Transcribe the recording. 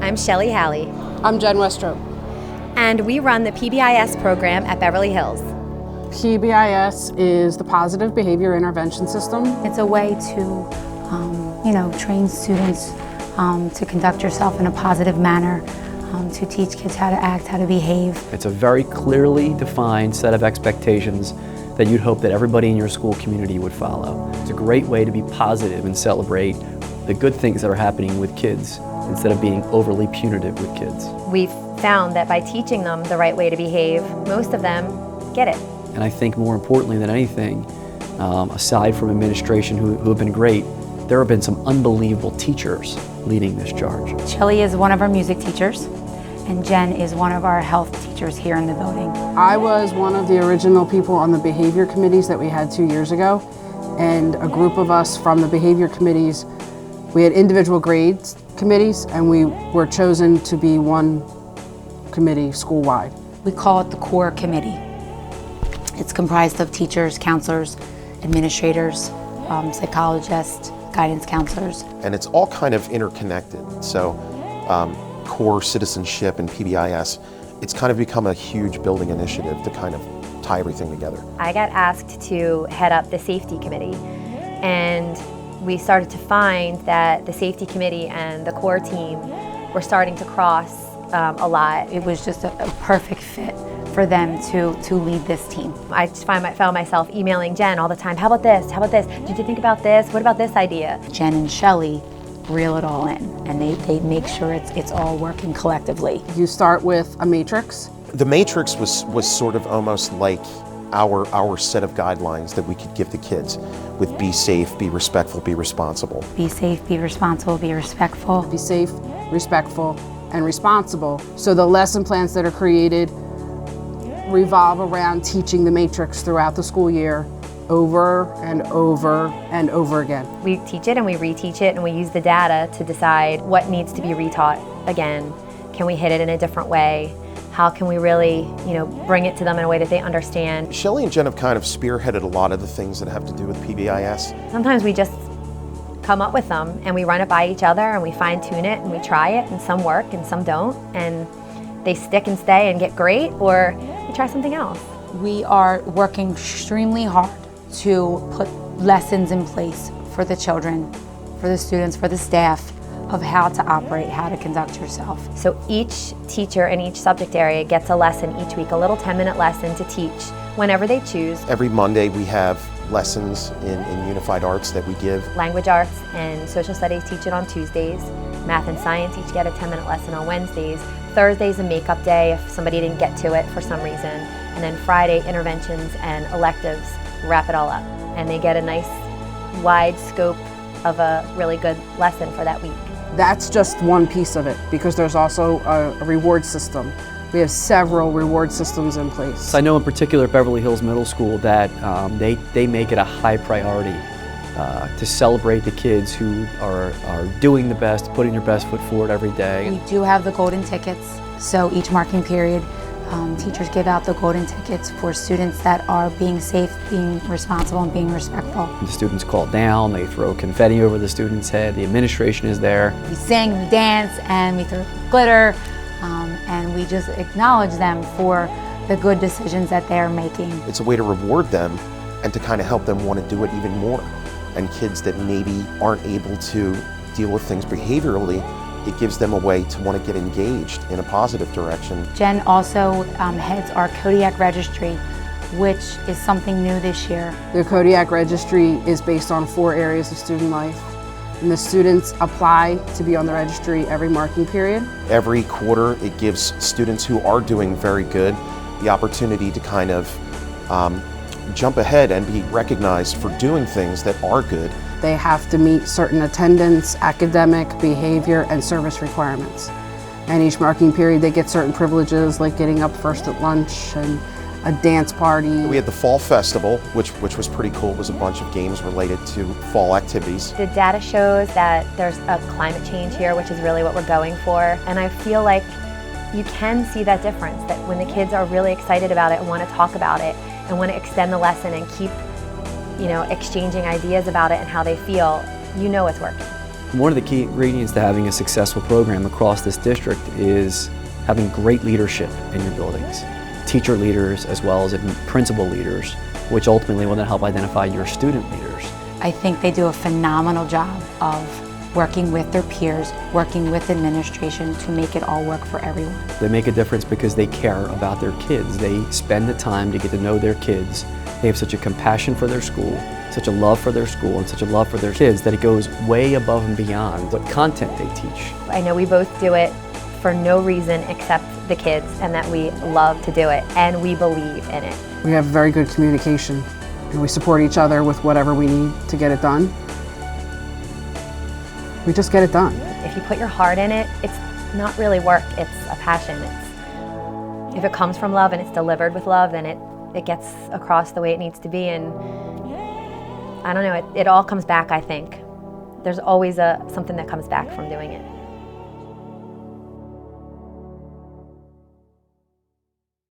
I'm Sheli Halley. I'm Jen Westrope. And we run the PBIS program at Beverly Hills. PBIS is the Positive Behavior Intervention System. It's a way to, train students to conduct yourself in a positive manner, to teach kids how to act, how to behave. It's a very clearly defined set of expectations that you'd hope that everybody in your school community would follow. It's a great way to be positive and celebrate the good things that are happening with kids instead of being overly punitive with kids. We've found that by teaching them the right way to behave, most of them get it. And I think more importantly than anything, aside from administration who have been great, there have been some unbelievable teachers leading this charge. Sheli is one of our music teachers, and Jen is one of our health teachers here in the building. I was one of the original people on the behavior committees that we had 2 years ago, and a group of us from the behavior committees, we had individual grades committees, and we were chosen to be one committee school-wide. We call it the core committee. It's comprised of teachers, counselors, administrators, psychologists, guidance counselors. And it's all kind of interconnected. So core citizenship and PBIS, it's kind of become a huge building initiative to kind of tie everything together. I got asked to head up the safety committee, and we started to find that the safety committee and the core team were starting to cross a lot. It was just a perfect fit for them to lead this team. I just found myself emailing Jen all the time, how about this, how about this, did you think about this, what about this idea? Jen and Sheli reel it all in, and they make sure it's all working collectively. You start with a matrix. The matrix was sort of almost like our set of guidelines that we could give the kids with be safe, be respectful, be responsible. Be safe, be responsible, be respectful. Be safe, respectful, and responsible. So the lesson plans that are created revolve around teaching the matrix throughout the school year over and over and over again. We teach it and we reteach it, and we use the data to decide what needs to be retaught again. Can we hit it in a different way? How can we really, bring it to them in a way that they understand? Sheli and Jen have kind of spearheaded a lot of the things that have to do with PBIS. Sometimes we just come up with them and we run it by each other and we fine tune it and we try it, and some work and some don't, and they stick and stay and get great, or we try something else. We are working extremely hard to put lessons in place for the children, for the students, for the staff, of how to operate, how to conduct yourself. So each teacher in each subject area gets a lesson each week, a little 10-minute lesson to teach whenever they choose. Every Monday we have lessons in Unified Arts that we give. Language arts and social studies teach it on Tuesdays. Math and science each get a 10-minute lesson on Wednesdays. Thursday's a makeup day if somebody didn't get to it for some reason. And then Friday, interventions and electives wrap it all up. And they get a nice wide scope of a really good lesson for that week. That's just one piece of it, because there's also a reward system. We have several reward systems in place. So I know in particular at Beverly Hills Middle School that they make it a high priority to celebrate the kids who are doing the best, putting their best foot forward every day. We do have the golden tickets, so each marking period, teachers give out the golden tickets for students that are being safe, being responsible, and being respectful. The students call down, they throw confetti over the student's head, the administration is there. We sing, we dance, and we throw glitter, and we just acknowledge them for the good decisions that they're making. It's a way to reward them and to kind of help them want to do it even more. And kids that maybe aren't able to deal with things behaviorally, it gives them a way to want to get engaged in a positive direction. Jen also heads our Kodiak Registry, which is something new this year. The Kodiak Registry is based on 4 areas of student life, and the students apply to be on the registry every marking period. Every quarter, it gives students who are doing very good the opportunity to kind of jump ahead and be recognized for doing things that are good. They have to meet certain attendance, academic, behavior, and service requirements. And each marking period, they get certain privileges, like getting up first at lunch and a dance party. We had the Fall Festival, which was pretty cool. It was a bunch of games related to fall activities. The data shows that there's a climate change here, which is really what we're going for. And I feel like you can see that difference, that when the kids are really excited about it and want to talk about it and want to extend the lesson and keep exchanging ideas about it and how they feel, it's working. One of the key ingredients to having a successful program across this district is having great leadership in your buildings. Teacher leaders as well as principal leaders, which ultimately will then help identify your student leaders. I think they do a phenomenal job of working with their peers, working with administration to make it all work for everyone. They make a difference because they care about their kids. They spend the time to get to know their kids. They have such a compassion for their school, such a love for their school, and such a love for their kids that it goes way above and beyond what content they teach. I know we both do it for no reason except the kids, and that we love to do it and we believe in it. We have very good communication and we support each other with whatever we need to get it done. We just get it done. If you put your heart in it, it's not really work, it's a passion. If it comes from love and it's delivered with love, then it gets across the way it needs to be, and I don't know, it all comes back, I think. There's always something that comes back from doing it.